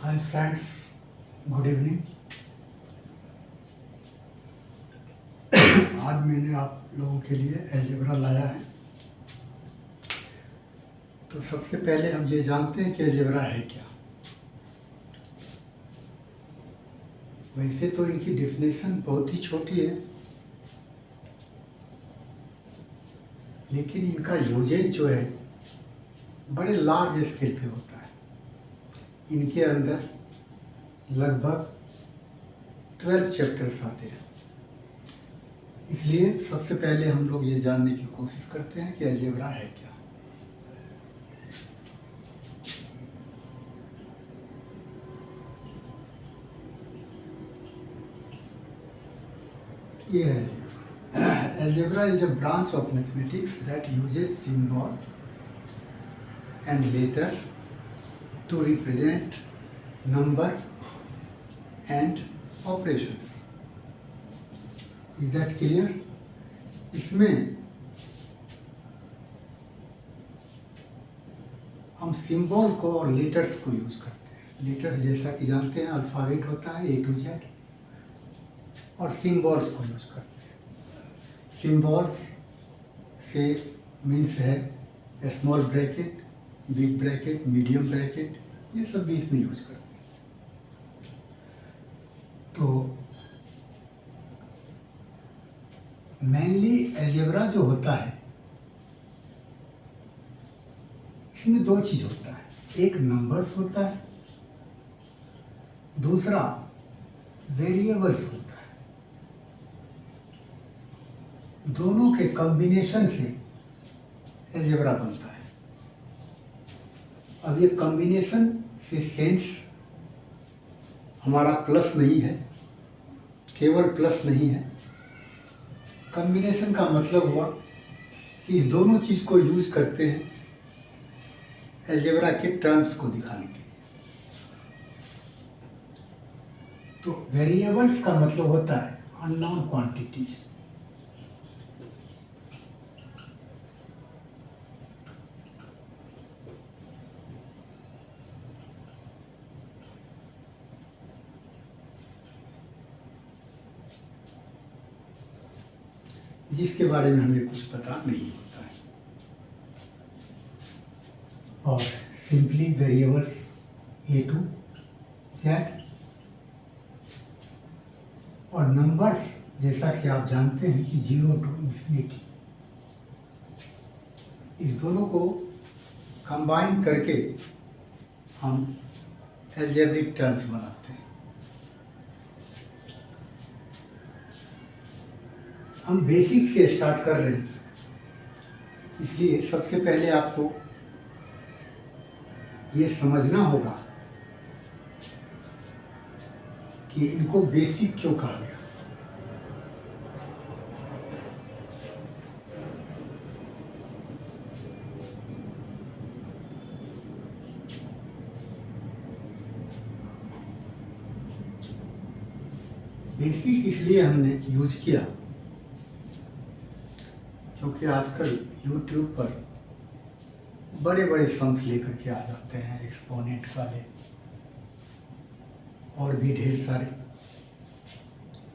Hi friends, good evening. आज मैंने आप लोगों के लिए अलजेब्रा लाया है। तो सबसे पहले हम ये जानते हैं कि अलजेब्रा है क्या। वैसे तो इनकी डेफिनेशन बहुत ही छोटी है, लेकिन इनका यूजेज जो है बड़े लार्ज स्केल पे होता है। इनके अंदर लगभग 12 चैप्टर्स आते हैं। इसलिए सबसे पहले हम लोग ये जानने की कोशिश करते हैं कि अलजेब्रा है क्या। ये है algebra is a branch of mathematics that uses symbol and letters to represent number and operations. Is that clear? इसमें हम सिंबल को और लेटर्स को यूज करते हैं। लेटर्स जैसा कि जानते हैं अल्फ़ाबेट होता है A to Z, और सिंबल्स को यूज करते हैं। सिंबल्स से मीन्स है small bracket, big bracket, medium bracket, ये सब भी इसमें यूज करते हैं। तो मेनली अलजेब्रा जो होता है इसमें दो चीज होता है, एक नंबर्स होता है, दूसरा वेरिएबल्स होता है। दोनों के कॉम्बिनेशन से अलजेब्रा बनता है। अब ये कॉम्बिनेशन से सेंस हमारा प्लस नहीं है, केवल प्लस नहीं है। कॉम्बिनेशन का मतलब हुआ कि इस दोनों चीज़ को यूज करते हैं अलजेब्रा के टर्म्स को दिखाने के लिए। तो वेरिएबल्स का मतलब होता है अननोन क्वांटिटीज। जिसके बारे में हमें कुछ पता नहीं होता है। और simply variables A to Z, और नंबर्स जैसा कि आप जानते हैं कि 0 to infinity। इस दोनों को कंबाइन करके हम अलजेब्रिक टर्म्स बनाते हैं। हम बेसिक से स्टार्ट कर रहे हैं, इसलिए सबसे पहले आपको ये समझना होगा कि इनको बेसिक क्यों कहा गया। बेसिक इसलिए हमने यूज किया क्योंकि आजकल YouTube पर बड़े बड़े सम्स लेकर के आ जाते हैं, एक्सपोनेंट वाले और भी ढेर सारे।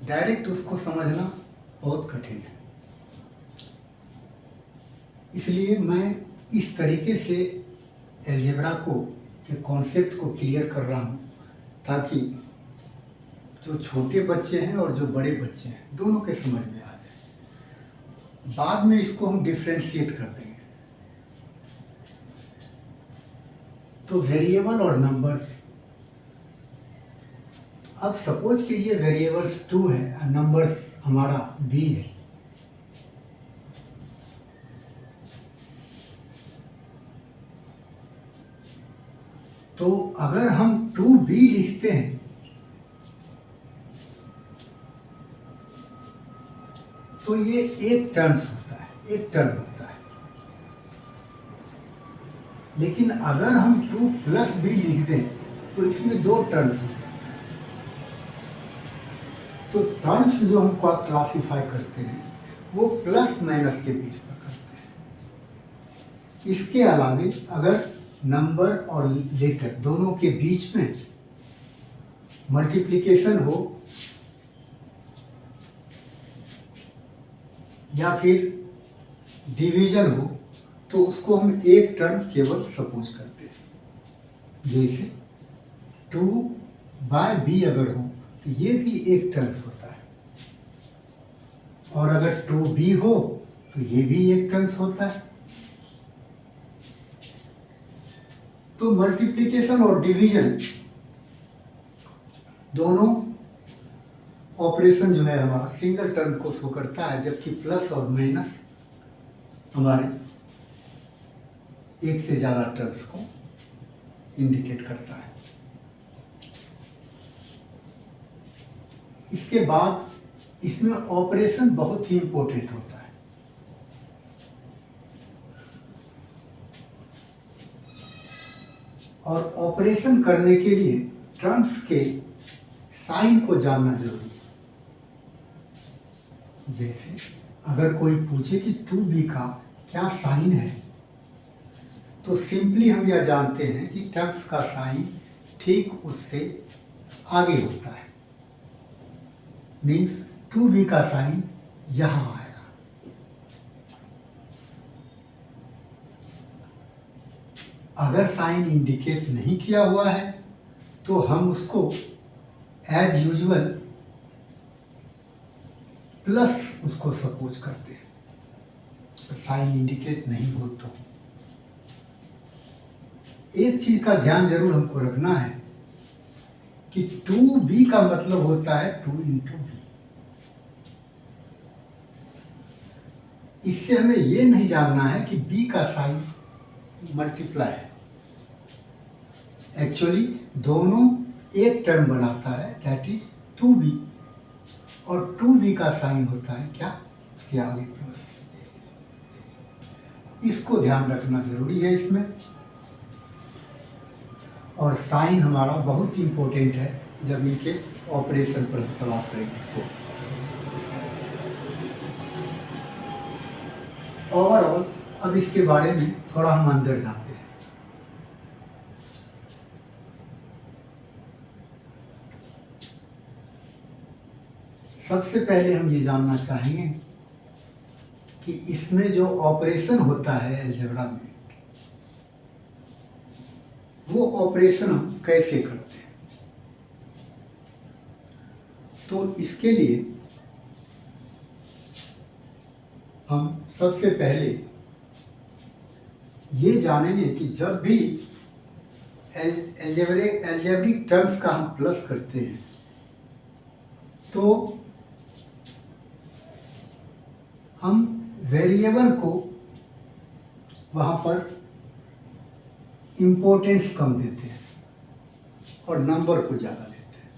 डायरेक्ट उसको समझना बहुत कठिन है। इसलिए मैं इस तरीके से अलजेब्रा को के कॉन्सेप्ट को क्लियर कर रहा हूँ, ताकि जो छोटे बच्चे हैं और जो बड़े बच्चे हैं दोनों के समझ में आ जाए। बाद में इसको हम डिफ्रेंशिएट कर देंगे। तो वेरिएबल और नंबर्स, अब सपोज कीजिए वेरिएबल्स 2 है और नंबर्स हमारा b है। तो अगर हम 2b लिखते हैं तो ये एक टर्म्स होता है, एक टर्म होता है। लेकिन अगर हम 2 प्लस b लिख दें तो इसमें 2 टर्म्स होते हैं। तो टर्म्स जो हम क्लासीफाई करते हैं वो प्लस माइनस के बीच में करते हैं। इसके अलावा अगर नंबर और लेटर दोनों के बीच में मल्टीप्लिकेशन हो या फिर डिवीजन हो तो उसको हम एक टर्म केवल सपोज करते हैं। जैसे 2/b अगर हो तो ये भी एक टर्म्स होता है, और अगर 2b हो तो ये भी एक टर्म्स होता है। तो मल्टीप्लिकेशन और डिवीजन दोनों ऑपरेशन जो है हमारा सिंगल टर्म को शो करता है, जबकि प्लस और माइनस हमारे एक से ज़्यादा टर्म्स को इंडिकेट करता है। इसके बाद इसमें ऑपरेशन बहुत ही इंपॉर्टेंट होता है। और ऑपरेशन करने के लिए टर्म्स के साइन को जानना जरूरी है। जैसे अगर कोई पूछे कि 2b का क्या साइन है, तो सिंपली हम यह जानते हैं कि टर्म्स का साइन ठीक उससे आगे होता है। मीन्स 2b का साइन यहाँ आएगा। अगर साइन इंडिकेट नहीं किया हुआ है तो हम उसको एज यूजुअल प्लस उसको सपोज करते हैं। तो साइन इंडिकेट नहीं हो तो एक चीज का ध्यान जरूर हमको रखना है कि 2b का मतलब होता है 2 × b। इससे हमें ये नहीं जानना है कि b का साइन मल्टीप्लाई है। एक्चुअली दोनों एक टर्म बनाता है, दैट इज 2b, और 2b का साइन होता है क्या, उसके आगे प्लस। इसको ध्यान रखना जरूरी है इसमें। और साइन हमारा बहुत ही इंपॉर्टेंट है जब इनके ऑपरेशन पर हम सवाल करेंगे तो। ओवरऑल अब इसके बारे में थोड़ा हम अंदर जानते हैं। सबसे पहले हम ये जानना चाहेंगे कि इसमें जो ऑपरेशन होता है अलजेब्रा में, वो ऑपरेशन हम कैसे करते हैं। तो इसके लिए हम सबसे पहले ये जानेंगे कि जब भी अलजेब्रिक टर्म्स का हम प्लस करते हैं तो हम वेरिएबल को वहाँ पर इम्पोर्टेंस कम देते हैं और नंबर को ज़्यादा देते हैं।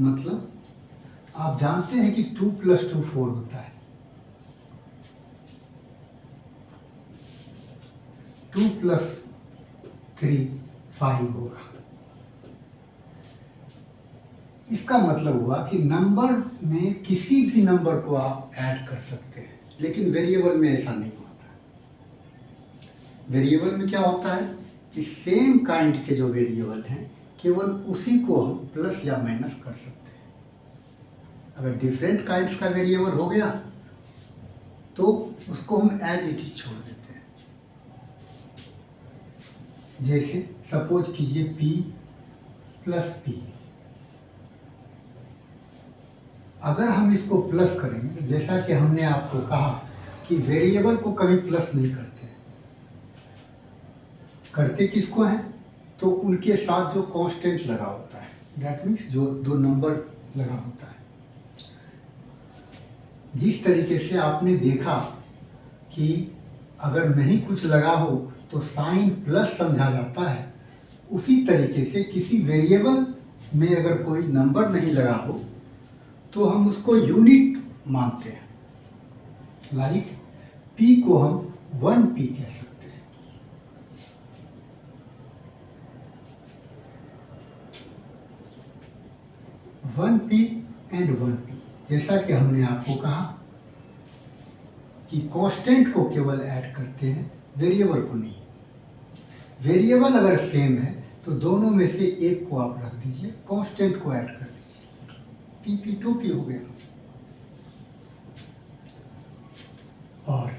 मतलब आप जानते हैं कि 2 + 2 4 होता है, 2 + 3 5 होगा। इसका मतलब हुआ कि नंबर में किसी भी नंबर को आप ऐड कर सकते हैं, लेकिन वेरिएबल में ऐसा नहीं होता। वेरिएबल में क्या होता है कि सेम काइंड के जो वेरिएबल हैं केवल उसी को हम प्लस या माइनस कर सकते हैं। अगर डिफरेंट काइंड्स का वेरिएबल हो गया तो उसको हम एज इट इज छोड़ देते हैं। जैसे सपोज कीजिए p + p। अगर हम इसको प्लस करेंगे, जैसा कि हमने आपको कहा कि वेरिएबल को कभी प्लस नहीं करते, करते किसको हैं, तो उनके साथ जो कांस्टेंट लगा होता है, दैट मीन्स जो दो नंबर लगा होता है। जिस तरीके से आपने देखा कि अगर नहीं कुछ लगा हो तो साइन प्लस समझा जाता है, उसी तरीके से किसी वेरिएबल में अगर कोई नंबर नहीं लगा हो तो हम उसको यूनिट मानते हैं। लाइक p को हम 1p कह सकते हैं। वन p एंड 1p, जैसा कि हमने आपको कहा कि कांस्टेंट को केवल ऐड करते हैं, वेरिएबल को नहीं। वेरिएबल अगर सेम है तो दोनों में से एक को आप रख दीजिए, कांस्टेंट को ऐड कर दीजिए, P2P हो गया। और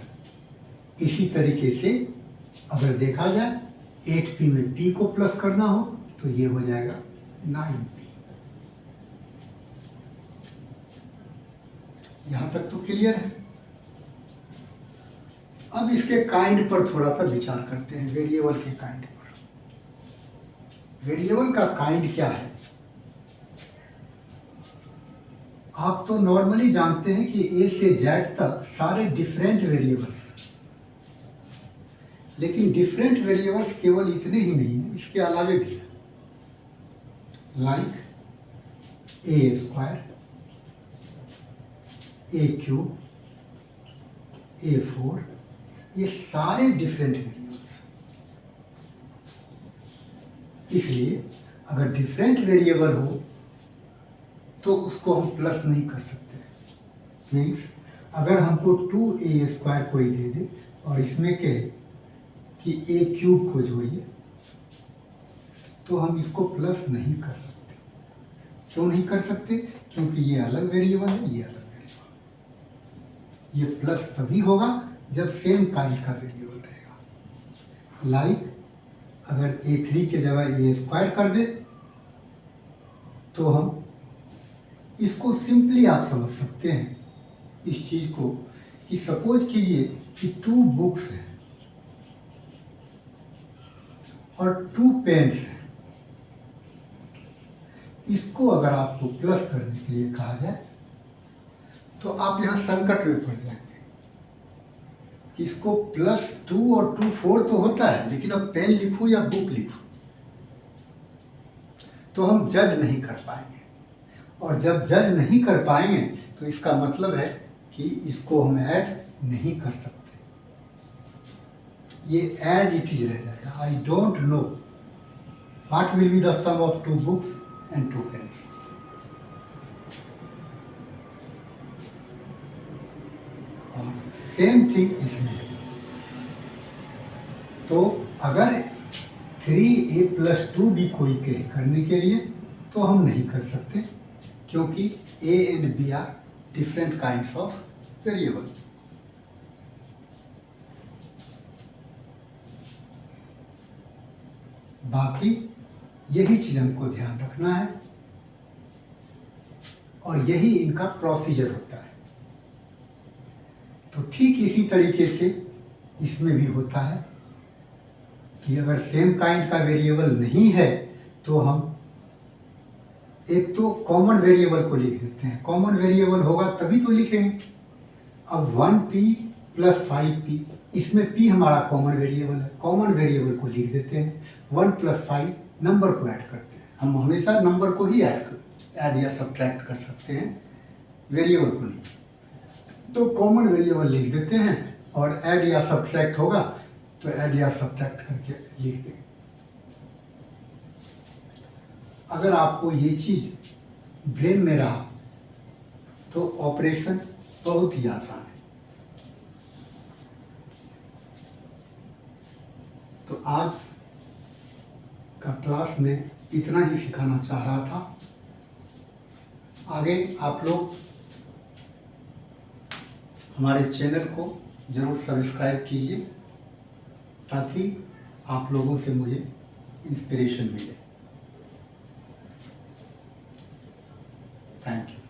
इसी तरीके से अगर देखा जाए 8P में P को प्लस करना हो तो ये हो जाएगा 9P। यहां तक तो क्लियर है। अब इसके काइंड पर थोड़ा सा विचार करते हैं, वेरिएबल के काइंड पर। वेरिएबल का काइंड क्या है? आप तो नॉर्मली जानते हैं कि A से Z तक सारे डिफरेंट वेरिएबल्स, लेकिन डिफरेंट वेरिएबल्स केवल इतने ही नहीं है, इसके अलावे भी है। लाइक A², A³ A4, ये सारे डिफरेंट वेरिएबल्स। इसलिए अगर डिफरेंट वेरिएबल हो तो उसको हम प्लस नहीं कर सकते। मीन्स अगर हमको 2A² कोई दे दे और इसमें कहे कि A³ को जोड़िए, तो हम इसको प्लस नहीं कर सकते। क्यों नहीं कर सकते? क्योंकि ये अलग वेरिएबल है, ये अलग वेरिएबल। ये प्लस तभी होगा जब सेम काइंड का वेरिएबल रहेगा। लाइक अगर A3 के जगह A² कर दे तो हम इसको सिंपली आप समझ सकते हैं इस चीज को कि सपोज कीजिए कि 2 बुक्स हैं और 2 पेन्स हैं। इसको अगर आपको प्लस करने के लिए कहा जाए तो आप यहां संकट में पड़ जाएंगे। इसको +2 और 2 4 तो होता है, लेकिन अब पेन लिखूं या बुक लिखूं तो हम जज नहीं कर पाएंगे। और जब जज नहीं कर पाएंगे तो इसका मतलब है कि इसको हम ऐड नहीं कर सकते। ये एज इट इज रह जाएगा। I don't know what will be the sum of 2 books and 2 pens. और सेम थिंग इसमें। तो अगर 3A+2B कोई कहे करने के लिए तो हम नहीं कर सकते, क्योंकि A and B are different kinds of variable. बाकी यही चीज हमको ध्यान रखना है और यही इनका प्रोसीजर होता है। तो ठीक इसी तरीके से इसमें भी होता है कि अगर सेम काइंड का वेरिएबल नहीं है तो हम एक तो कॉमन वेरिएबल को लिख देते हैं। कॉमन वेरिएबल होगा तभी तो लिखेंगे। अब 1P + 5P, इसमें P हमारा कॉमन वेरिएबल है। कॉमन वेरिएबल को लिख देते हैं। 1 + 5 नंबर को ऐड करते हैं। हम हमेशा नंबर को ही ऐड या सब्ट्रैक्ट कर सकते हैं, वेरिएबल को नहीं। तो कॉमन वेरिएबल लिख देते हैं और ऐड या सब्ट्रैक्ट होगा तो ऐड या सब्ट्रैक्ट करके लिख देंगे। अगर आपको ये चीज ब्रेन में रहा तो ऑपरेशन बहुत ही आसान है। तो आज का क्लास में इतना ही सिखाना चाह रहा था। आगे आप लोग हमारे चैनल को जरूर सब्सक्राइब कीजिए ताकि आप लोगों से मुझे इंस्पिरेशन मिले। Thank you.